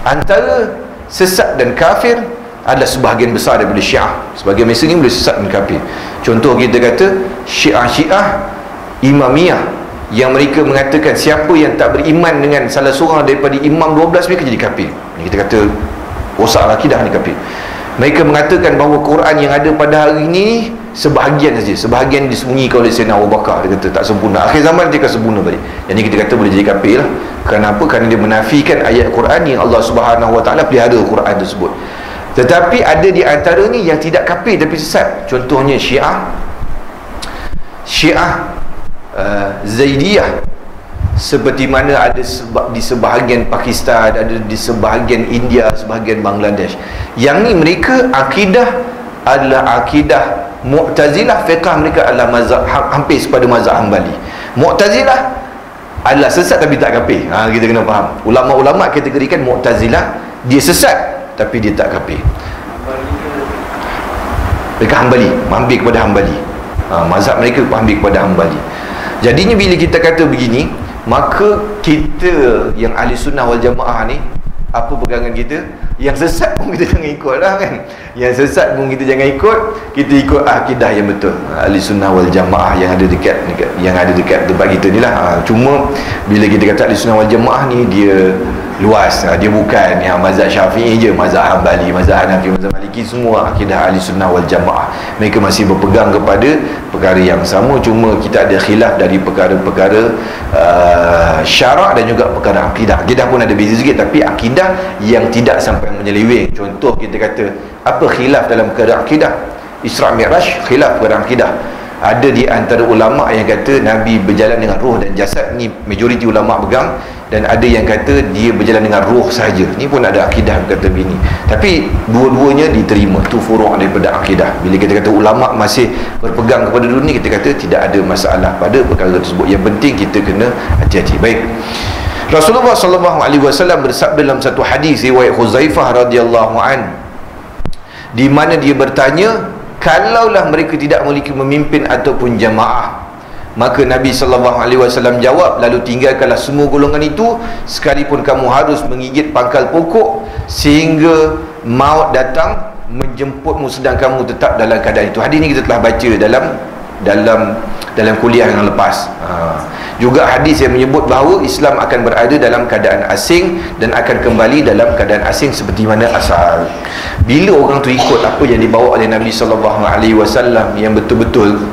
Antara sesat dan kafir adalah sebahagian besar daripada Syiah. Sebahagian besar ni boleh sesat dan kafir. Contoh kita kata Syiah Imamiyah, yang mereka mengatakan siapa yang tak beriman dengan salah seorang daripada imam 12 mereka jadi kafir. Ini kita kata rosak akidah ni, kafir. Mereka mengatakan bahawa Quran yang ada pada hari ini sebahagian saja, sebahagian disembunyikan oleh Sayyidina Abu Bakar. Dia kata tak sempurna, akhir zaman dia akan sempurna balik. Yang ni kita kata boleh jadi kafir lah. Kenapa? Kerana dia menafikan ayat Quran yang Allah Subhanahu Wa Taala pelihara Quran tersebut. Tetapi ada di antara ni yang tidak kafir tapi sesat. Contohnya Syiah Zaidiyah, seperti mana ada di sebahagian Pakistan, ada di sebahagian India, sebahagian Bangladesh. Yang ni mereka akidah adalah akidah Mu'tazilah, fiqh mereka adalah mazhab hampir kepada mazhab Hambali. Mu'tazilah adalah sesat tapi tak kafir. Kita kena faham. Ulama-ulama kategorikan Mu'tazilah dia sesat tapi dia tak kafir. Mereka Hambali, hampir kepada Hambali. Mazhab mereka hampir kepada Hambali. Jadinya bila kita kata begini, maka kita yang ahli sunnah wal jamaah ni, apa pegangan kita? Yang sesat pun kita jangan ikut lah kan. Yang sesat pun kita jangan ikut, kita ikut akidah yang betul, ahli sunnah wal jamaah yang ada dekat tempat kita ni lah. Cuma bila kita kata ahli sunnah wal jamaah ni, dia luas. Dia bukan yang mazhab Syafi'i je, mazhab Hambali, mazhab Hanafi, mazhab Maliki, semua akidah ahli sunnah wal jamaah. Mereka masih berpegang kepada perkara yang sama, cuma kita ada khilaf dari perkara-perkara syarak dan juga perkara akidah. Akidah pun ada beza sikit, tapi akidah yang tidak sampai menyeleweng. Contoh kita kata, apa khilaf dalam perkara akidah? Isra' Mi'raj, khilaf perkara akidah. Ada di antara ulama' yang kata Nabi berjalan dengan roh dan jasad, ni majoriti ulama' pegang, dan ada yang kata dia berjalan dengan roh saja. Ni pun ada akidah kata bini. Tapi dua-duanya diterima. Tu furu' daripada akidah. Bila kita kata ulama' masih berpegang kepada dulu ni, kita kata tidak ada masalah pada perkara tersebut. Yang penting kita kena hati-hati. Baik. Rasulullah SAW bersabda dalam satu hadis riwayat Huzaifah radhiyallahu an, di mana dia bertanya, kalaulah mereka tidak memiliki memimpin ataupun jamaah, maka Nabi SAW jawab, lalu tinggalkanlah semua golongan itu, sekalipun kamu harus menggigit pangkal pokok sehingga maut datang menjemputmu sedang kamu tetap dalam keadaan itu. Hadis ini kita telah baca dalam kuliah yang lepas. Juga hadis yang menyebut bahawa Islam akan berada dalam keadaan asing dan akan kembali dalam keadaan asing seperti mana asal. Bila orang tu ikut apa yang dibawa oleh Nabi SAW yang betul-betul,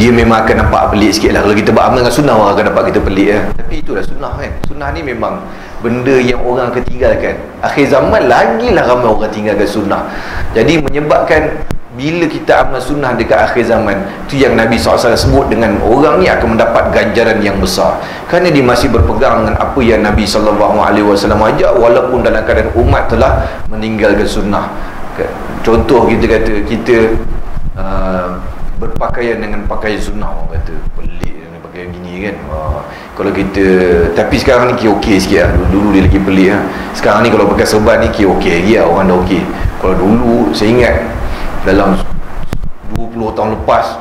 dia memang akan nampak pelik sikit lah. Kalau kita beramal dengan sunnah, orang akan nampak kita pelik lah. Tapi itulah sunnah kan. Sunnah ni memang benda yang orang akan tinggalkan. Akhir zaman lagilah ramai orang tinggalkan sunnah. Jadi menyebabkan bila kita amal sunnah dekat akhir zaman, tu yang Nabi SAW sebut dengan orang ni akan mendapat ganjaran yang besar, kerana dia masih berpegang dengan apa yang Nabi SAW ajak, walaupun dalam keadaan umat telah meninggalkan sunnah. Contoh kita kata kita berpakaian dengan pakaian sunnah, orang kata pelik dengan pakaian gini kan. Kalau kita, tapi sekarang ni okey sikit lah. Dulu dia lagi pelik lah. Sekarang ni kalau pakai serban ni okey lagi lah, orang dah okey. Kalau dulu saya ingat dalam 20 tahun lepas,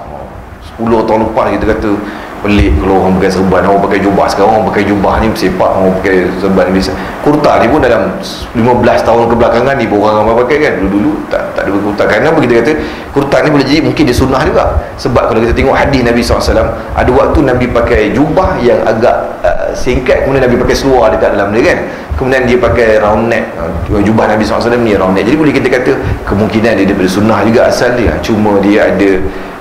10 tahun lepas, kita kata pelik kalau orang pakai serban, orang pakai jubah. Sekarang orang pakai jubah ni sepak, orang pakai serban ni biasa. Kurta ni pun dalam 15 tahun kebelakangan ni orang ramai pakai kan. Dulu tak ada kurta. Kenapa kita kata kurta ni boleh jadi mungkin dia sunnah juga? Sebab kalau kita tengok hadis Nabi SAW, ada waktu Nabi pakai jubah yang agak singkat, kemudian Nabi pakai seluar dekat dalam dia kan, kemudian dia pakai round neck. Jubah Nabi SAW ni round neck. Jadi boleh kita kata kemungkinan dia daripada sunnah juga asal dia, cuma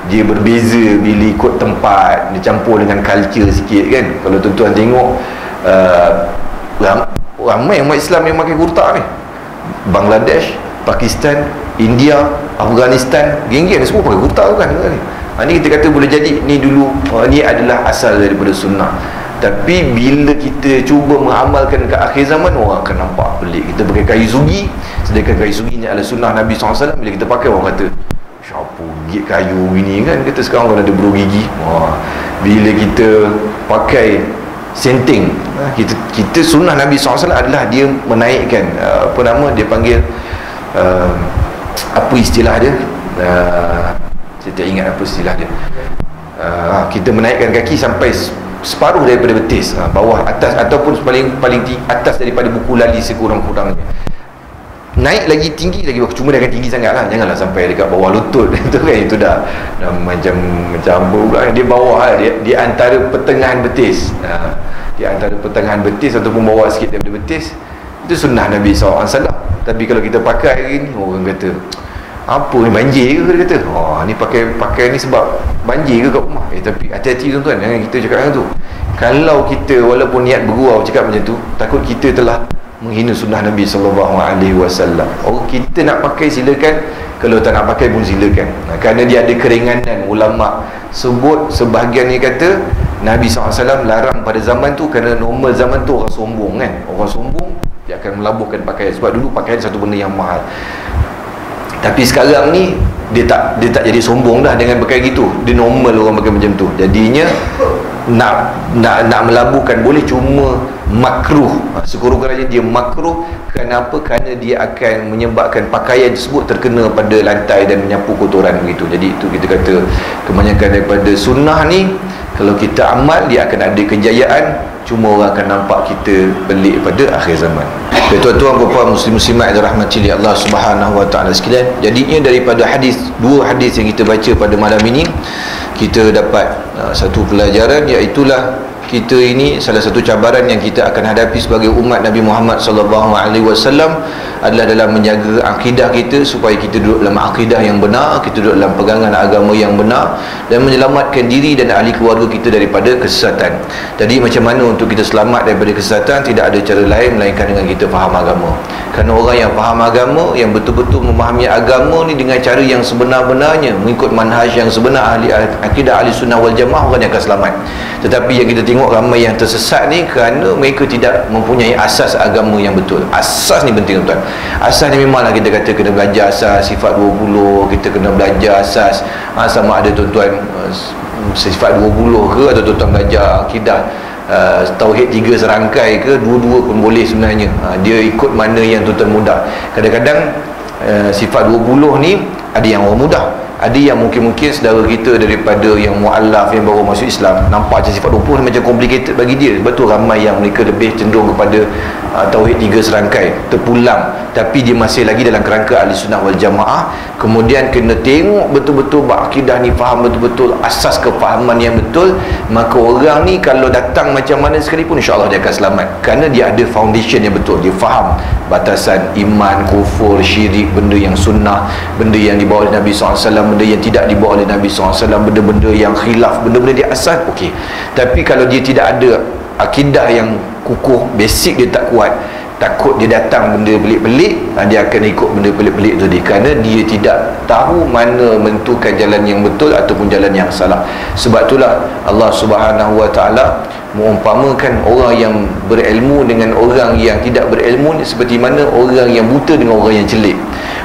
dia berbeza bila ikut tempat, dia campur dengan culture sikit kan. Kalau tuan-tuan tengok ramai umat Islam yang pakai kurta ni, Bangladesh, Pakistan, India, Afghanistan, geng-geng semua pakai kurta kan. Ni kita kata boleh jadi ni dulu, ni adalah asal daripada sunnah. Tapi bila kita cuba mengamalkan ke akhir zaman, orang akan nampak pelik. Kita pakai kayu sugi, sedangkan kayu sugi ni adalah sunnah Nabi SAW. Bila kita pakai, orang kata siapa gigit kayu gini kan. Kita sekarang kalau ada bulu gigi. Bila kita pakai senting, kita sunnah Nabi SAW adalah dia menaikkan dia panggil apa istilah dia, saya tak ingat apa istilah dia. Kita menaikkan kaki sampai separuh daripada betis, bawah atas, ataupun paling atas daripada buku lali sekurang-kurangnya. Naik lagi tinggi lagi, cuma dia akan tinggi sangat lah, janganlah sampai dekat bawah lutut. Itu kan, itu dah macam apa pula, dia bawah lah, dia antara pertengahan betis, di antara pertengahan betis ataupun bawah sikit daripada betis. Itu sunnah Nabi SAW. Tapi kalau kita pakai hari ni, orang kata apa ni, banjir ke? Dia kata ni pakai ni sebab banjir ke kat rumah. Tapi hati-hati tuan-tuan, jangan kita cakap macam tu. Kalau kita walaupun niat bergurau cakap macam tu, takut kita telah menghina sunnah Nabi SAW. Orang kita nak pakai silakan, kalau tak nak pakai pun silakan. Kerana dia ada keringanan. Ulama sebut, sebahagian ni kata Nabi SAW larang pada zaman tu, kerana normal zaman tu orang sombong kan. Orang sombong dia akan melabuhkan pakaian, sebab dulu pakaian satu benda yang mahal. Tapi sekarang ni dia tak jadi sombong dah dengan pakai gitu. Dia normal orang pakai macam tu. Jadinya nak melabuhkan boleh, cuma makruh. Sekurang-kurangnya dia makruh. Kenapa? Kerana dia akan menyebabkan pakaian tersebut terkena pada lantai dan menyapu kotoran begitu. Jadi itu kita kata kebanyakan daripada sunnah ni, kalau kita amal dia akan ada kejayaan, cuma orang akan nampak kita pelik pada akhir zaman. Tuan-tuan, puan-puan, muslim-muslimat yang dirahmati Allah Subhanahu wa taala sekalian, jadinya daripada dua hadis yang kita baca pada malam ini, kita dapat satu pelajaran, iaitu kita ini salah satu cabaran yang kita akan hadapi sebagai umat Nabi Muhammad SAW adalah dalam menjaga akidah kita, supaya kita duduk dalam akidah yang benar, kita duduk dalam pegangan agama yang benar, dan menyelamatkan diri dan ahli keluarga kita daripada kesesatan. Jadi macam mana untuk kita selamat daripada kesesatan? Tidak ada cara lain melainkan dengan kita faham agama. Kerana orang yang faham agama, yang betul-betul memahami agama ni dengan cara yang sebenar-benarnya, mengikut manhaj yang sebenar, ahli akidah ahli sunnah wal jamaah, orang yang akan selamat. Tetapi yang kita tengok ramai yang tersesat ni kerana mereka tidak mempunyai asas agama yang betul. Asas ni penting, tuan. Asas ni memanglah kita kata kena belajar asas sifat 20, kita kena belajar asas sama ada tuan-tuan sifat 20 ke, atau tuan-tuan belajar akidah tauhid 3 serangkai ke, dua-dua pun boleh sebenarnya. Dia ikut mana yang tuan-tuan mudah. Kadang-kadang sifat 20 ni ada yang orang mudah, ada yang mungkin saudara kita daripada yang mu'allaf, yang baru masuk Islam, nampak macam sifat 20 macam complicated bagi dia. Sebab tu ramai yang mereka lebih cenderung kepada tauhid 3 serangkai, terpulang. Tapi dia masih lagi dalam kerangka ahli sunnah wal jamaah. Kemudian kena tengok betul-betul berakidah ni, faham betul-betul asas kefahaman yang betul. Maka orang ni kalau datang macam mana sekalipun, insya-Allah dia akan selamat, kerana dia ada foundation yang betul. Dia faham batasan iman, kufur, syirik, benda yang sunnah, benda yang dibawa oleh Nabi SAW, benda yang tidak dibawa oleh Nabi SAW, benda-benda yang khilaf, benda-benda dia asas, okey. Tapi kalau dia tidak ada akidah yang kukuh, basic dia tak kuat, takut dia datang benda pelik-pelik, dia akan ikut benda pelik-pelik tu dia, kerana dia tidak tahu mana menentukan jalan yang betul ataupun jalan yang salah. Sebab itulah Allah Subhanahu Wa Taala mengumpamakan orang yang berilmu dengan orang yang tidak berilmu ni seperti mana orang yang buta dengan orang yang celik.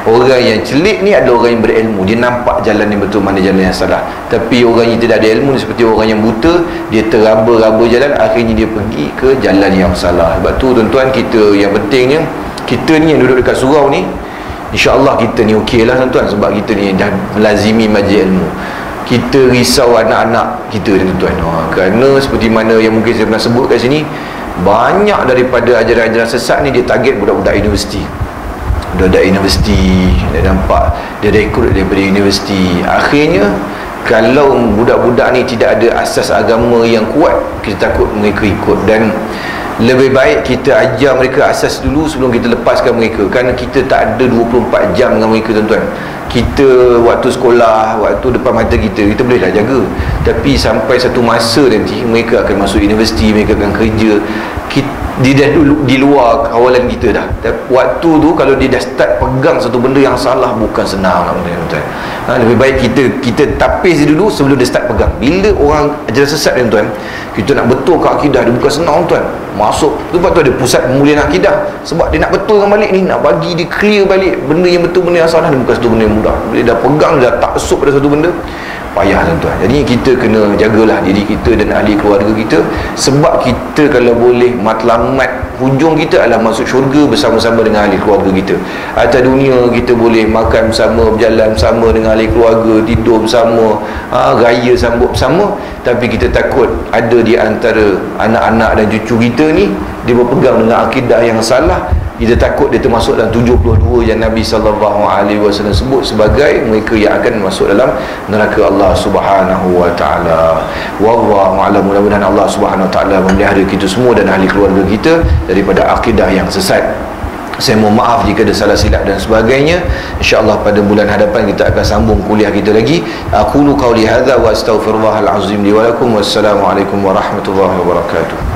Orang yang celik ni adalah orang yang berilmu, dia nampak jalan yang betul, mana jalan yang salah. Tapi orang yang tidak ada ilmu ni seperti orang yang buta, dia teraba-raba jalan, akhirnya dia pergi ke jalan yang salah. Sebab tu tuan-tuan, kita yang pentingnya, kita ni yang duduk dekat surau ni, insya-Allah kita ni okey lah tuan-tuan, sebab kita ni dah melazimi majlis ilmu. Kita risau anak-anak kita ni tuan-tuan, kerana seperti mana yang mungkin saya pernah sebut kat sini, banyak daripada ajaran-ajaran sesat ni dia target budak-budak universiti. Budak-budak universiti, dia nampak dia rekrut daripada universiti. Akhirnya kalau budak-budak ni tidak ada asas agama yang kuat, kita takut mereka ikut. Dan lebih baik kita ajar mereka asas dulu sebelum kita lepaskan mereka, kerana kita tak ada 24 jam dengan mereka tuan-tuan. Kita waktu sekolah, waktu depan mata kita bolehlah jaga, tapi sampai satu masa nanti mereka akan masuk universiti, mereka akan kerja, dia dah dulu di luar kawalan kita dah. Waktu tu kalau dia dah start pegang satu benda yang salah, bukan senang lah tuan-tuan. Lebih baik kita tapis dia dulu sebelum dia start pegang. Bila orang ajaran sesat tuan-tuan, kita nak betul ke akidah dia bukan senang tuan. Masuk sebab tu ada pusat pemulihan akidah, sebab dia nak betulkan balik ni, nak bagi dia clear balik benda yang betul, benda yang salah ni bukan satu benda yang mudah. Dia dah pegang, dia dah taksub pada satu benda, payah tuan-tuan. Jadi kita kena jagalah diri kita dan ahli keluarga kita, sebab kita kalau boleh matlamat hujung kita adalah masuk syurga bersama-sama dengan ahli keluarga kita. Atas dunia kita boleh makan bersama, berjalan bersama dengan ahli keluarga, tidur bersama, raya sambut bersama, tapi kita takut ada di antara anak-anak dan cucu kita ni, dia berpegang dengan akidah yang salah. Kita takut dia termasuk dalam 72 yang Nabi SAW sebut sebagai mereka yang akan masuk dalam neraka Allah Subhanahu Wa Taala. Wallahu a'lam. Mudah-mudahan Allah Subhanahu Wa Taala memelihara kita semua dan ahli keluarga kita daripada akidah yang sesat. Saya mohon maaf jika ada salah silap dan sebagainya. InsyaAllah pada bulan hadapan kita akan sambung kuliah kita lagi. Aqulu qawli hadza wa astaghfirullahal azim li wa lakum. Wassalamualaikum warahmatullahi wabarakatuh.